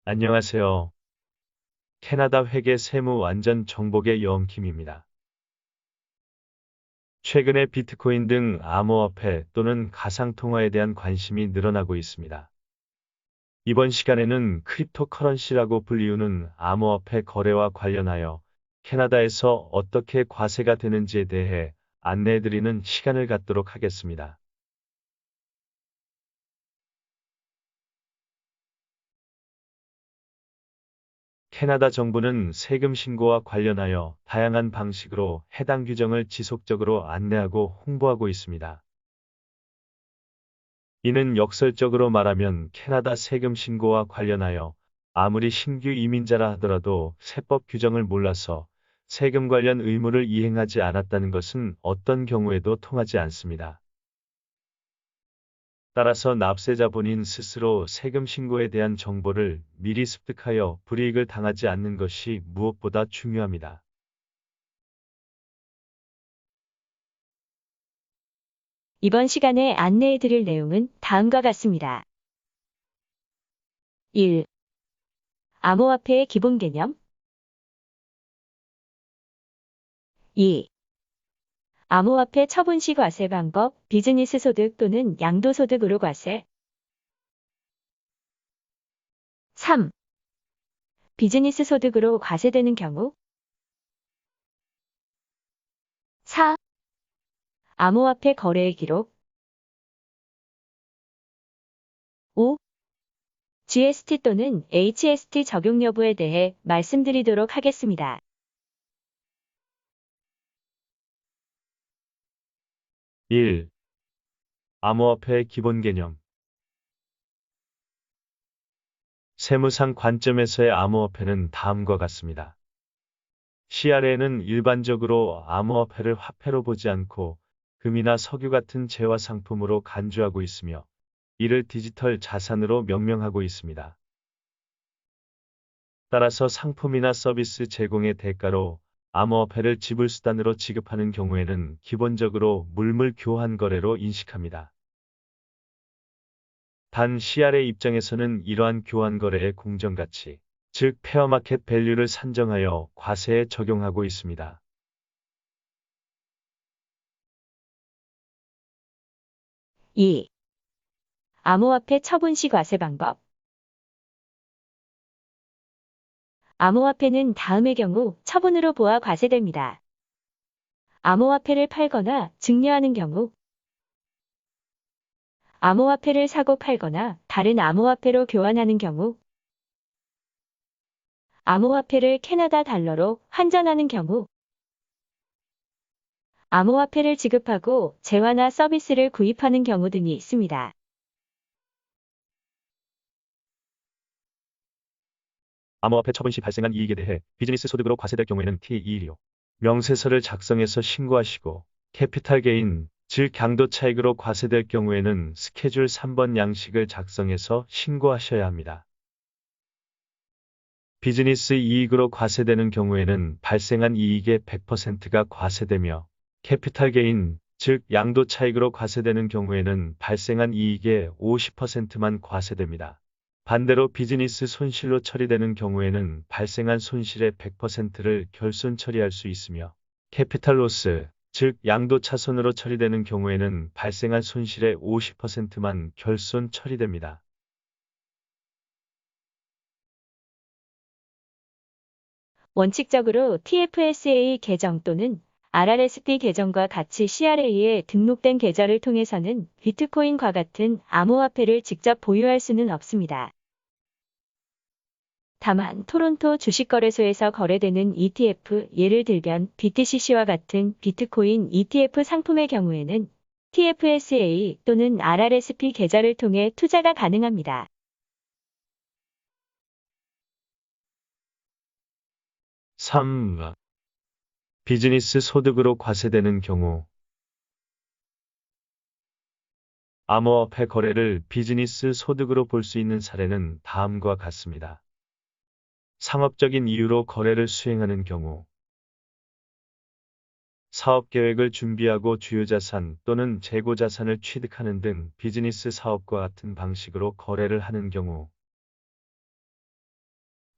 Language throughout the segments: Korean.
안녕하세요. 캐나다 회계 세무 완전 정복의 영킴입니다. 최근에 비트코인 등 암호화폐 또는 가상통화에 대한 관심이 늘어나고 있습니다. 이번 시간에는 크립토커런시라고 불리우는 암호화폐 거래와 관련하여 캐나다에서 어떻게 과세가 되는지에 대해 안내해드리는 시간을 갖도록 하겠습니다. 캐나다 정부는 세금 신고와 관련하여 다양한 방식으로 해당 규정을 지속적으로 안내하고 홍보하고 있습니다. 이는 역설적으로 말하면 캐나다 세금 신고와 관련하여 아무리 신규 이민자라 하더라도 세법 규정을 몰라서 세금 관련 의무를 이행하지 않았다는 것은 어떤 경우에도 통하지 않습니다. 따라서 납세자 본인 스스로 세금 신고에 대한 정보를 미리 습득하여 불이익을 당하지 않는 것이 무엇보다 중요합니다. 이번 시간에 안내해 드릴 내용은 다음과 같습니다. 1. 암호화폐의 기본 개념. 2. 암호화폐 처분 시 과세 방법, 비즈니스 소득 또는 양도소득으로 과세. 3. 비즈니스 소득으로 과세되는 경우. 4. 암호화폐 거래의 기록. 5. GST 또는 HST 적용 여부에 대해 말씀드리도록 하겠습니다. 1. 암호화폐의 기본 개념. 세무상 관점에서의 암호화폐는 다음과 같습니다. CRA는 일반적으로 암호화폐를 화폐로 보지 않고 금이나 석유 같은 재화 상품으로 간주하고 있으며 이를 디지털 자산으로 명명하고 있습니다. 따라서 상품이나 서비스 제공의 대가로 암호화폐를 지불수단으로 지급하는 경우에는 기본적으로 물물 교환 거래로 인식합니다. 단 CRA 입장에서는 이러한 교환 거래의 공정가치, 즉 페어마켓 밸류를 산정하여 과세에 적용하고 있습니다. 2. 암호화폐 처분 시 과세 방법. 암호화폐는 다음의 경우 처분으로 보아 과세됩니다. 암호화폐를 팔거나 증여하는 경우, 암호화폐를 사고 팔거나 다른 암호화폐로 교환하는 경우, 암호화폐를 캐나다 달러로 환전하는 경우, 암호화폐를 지급하고 재화나 서비스를 구입하는 경우 등이 있습니다. 암호화폐 처분 시 발생한 이익에 대해 비즈니스 소득으로 과세될 경우에는 T21료 명세서를 작성해서 신고하시고 캐피탈 게인, 즉 강도 차익으로 과세될 경우에는 스케줄 3번 양식을 작성해서 신고하셔야 합니다. 비즈니스 이익으로 과세되는 경우에는 발생한 이익의 100%가 과세되며 캐피탈 게인, 즉 양도 차익으로 과세되는 경우에는 발생한 이익의 50%만 과세됩니다. 반대로 비즈니스 손실로 처리되는 경우에는 발생한 손실의 100%를 결손 처리할 수 있으며 캐피탈 로스, 즉 양도 차손으로 처리되는 경우에는 발생한 손실의 50%만 결손 처리됩니다. 원칙적으로 TFSA 계정 또는 RRSP 계정과 같이 CRA에 등록된 계좌를 통해서는 비트코인과 같은 암호화폐를 직접 보유할 수는 없습니다. 다만 토론토 주식거래소에서 거래되는 ETF, 예를 들면 BTCC와 같은 비트코인 ETF 상품의 경우에는 TFSA 또는 RRSP 계좌를 통해 투자가 가능합니다. 3. 비즈니스 소득으로 과세되는 경우 암호화폐 거래를 비즈니스 소득으로 볼 수 있는 사례는 다음과 같습니다. 상업적인 이유로 거래를 수행하는 경우 사업계획을 준비하고 주요자산 또는 재고자산을 취득하는 등 비즈니스 사업과 같은 방식으로 거래를 하는 경우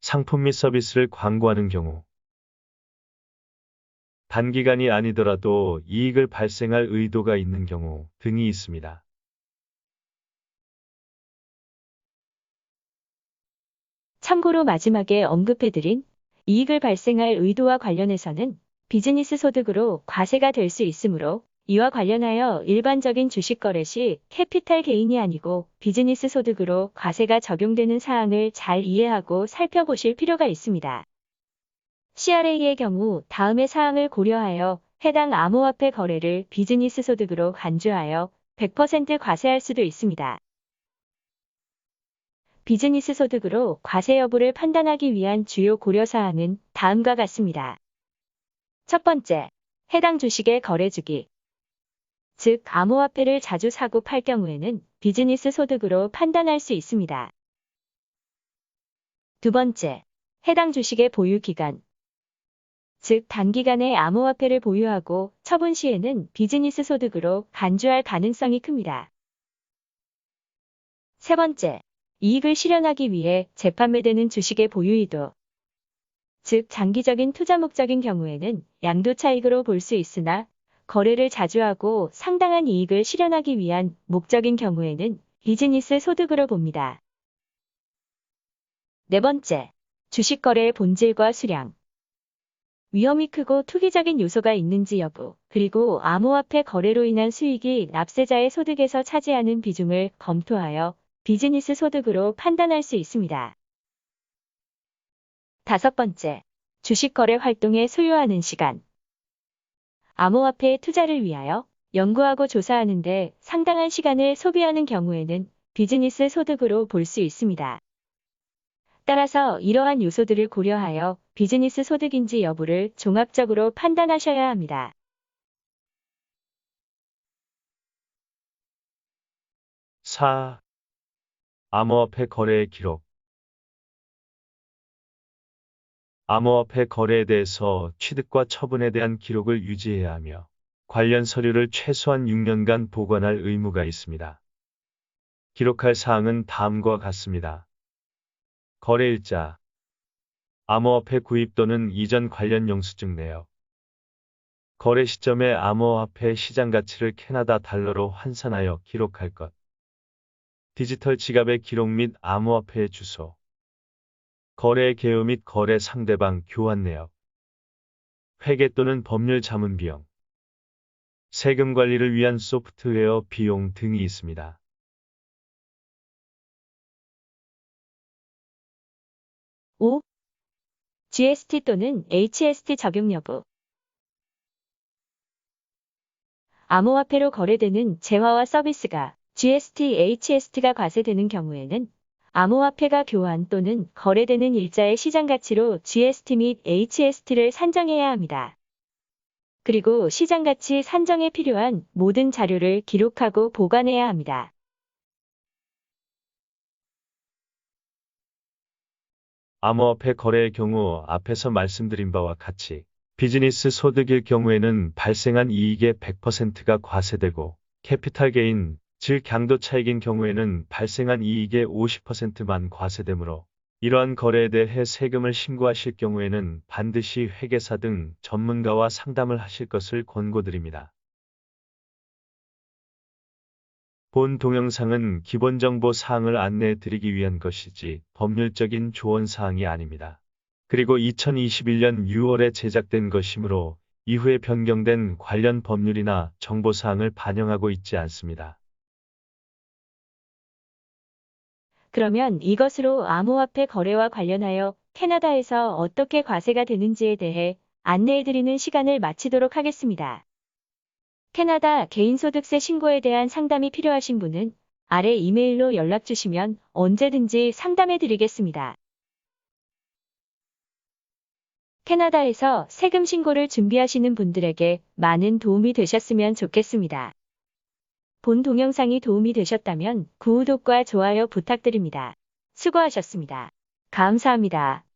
상품 및 서비스를 광고하는 경우, 단기간이 아니더라도 이익을 발생할 의도가 있는 경우 등이 있습니다. 참고로 마지막에 언급해드린 이익을 발생할 의도와 관련해서는 비즈니스 소득으로 과세가 될 수 있으므로 이와 관련하여 일반적인 주식 거래 시 캐피탈 게인이 아니고 비즈니스 소득으로 과세가 적용되는 사항을 잘 이해하고 살펴보실 필요가 있습니다. CRA의 경우 다음의 사항을 고려하여 해당 암호화폐 거래를 비즈니스 소득으로 간주하여 100% 과세할 수도 있습니다. 비즈니스 소득으로 과세 여부를 판단하기 위한 주요 고려사항은 다음과 같습니다. 첫 번째, 해당 주식의 거래 주기. 즉, 암호화폐를 자주 사고 팔 경우에는 비즈니스 소득으로 판단할 수 있습니다. 두 번째, 해당 주식의 보유 기간. 즉, 단기간에 암호화폐를 보유하고 처분 시에는 비즈니스 소득으로 간주할 가능성이 큽니다. 세 번째, 이익을 실현하기 위해 재판매되는 주식의 보유의도. 즉, 장기적인 투자 목적인 경우에는 양도 차익으로 볼 수 있으나 거래를 자주 하고 상당한 이익을 실현하기 위한 목적인 경우에는 비즈니스 소득으로 봅니다. 네 번째, 주식 거래의 본질과 수량. 위험이 크고 투기적인 요소가 있는지 여부, 그리고 암호화폐 거래로 인한 수익이 납세자의 소득에서 차지하는 비중을 검토하여 비즈니스 소득으로 판단할 수 있습니다. 다섯 번째, 주식 거래 활동에 소요하는 시간. 암호화폐의 투자를 위하여 연구하고 조사하는 데 상당한 시간을 소비하는 경우에는 비즈니스 소득으로 볼 수 있습니다. 따라서 이러한 요소들을 고려하여 비즈니스 소득인지 여부를 종합적으로 판단하셔야 합니다. 사. 암호화폐 거래의 기록. 암호화폐 거래에 대해서 취득과 처분에 대한 기록을 유지해야 하며 관련 서류를 최소한 6년간 보관할 의무가 있습니다. 기록할 사항은 다음과 같습니다. 거래일자, 암호화폐 구입 또는 이전 관련 영수증 내역, 거래 시점에 암호화폐 시장 가치를 캐나다 달러로 환산하여 기록할 것, 디지털 지갑의 기록 및 암호화폐의 주소, 거래의 개요 및 거래 상대방 교환 내역, 회계 또는 법률 자문 비용, 세금 관리를 위한 소프트웨어 비용 등이 있습니다. 5. GST 또는 HST 적용 여부. 암호화폐로 거래되는 재화와 서비스가 GST, HST가 과세되는 경우에는 암호화폐가 교환 또는 거래되는 일자의 시장 가치로 GST 및 HST를 산정해야 합니다. 그리고 시장 가치 산정에 필요한 모든 자료를 기록하고 보관해야 합니다. 암호화폐 거래의 경우 앞에서 말씀드린 바와 같이 비즈니스 소득일 경우에는 발생한 이익의 100%가 과세되고 캐피탈 게인, 즉 양도 차익인 경우에는 발생한 이익의 50%만 과세되므로 이러한 거래에 대해 세금을 신고하실 경우에는 반드시 회계사 등 전문가와 상담을 하실 것을 권고드립니다. 본 동영상은 기본정보 사항을 안내해 드리기 위한 것이지 법률적인 조언 사항이 아닙니다. 그리고 2021년 6월에 제작된 것이므로 이후에 변경된 관련 법률이나 정보 사항을 반영하고 있지 않습니다. 그러면 이것으로 암호화폐 거래와 관련하여 캐나다에서 어떻게 과세가 되는지에 대해 안내해드리는 시간을 마치도록 하겠습니다. 캐나다 개인소득세 신고에 대한 상담이 필요하신 분은 아래 이메일로 연락 주시면 언제든지 상담해드리겠습니다. 캐나다에서 세금 신고를 준비하시는 분들에게 많은 도움이 되셨으면 좋겠습니다. 본 동영상이 도움이 되셨다면 구독과 좋아요 부탁드립니다. 수고하셨습니다. 감사합니다.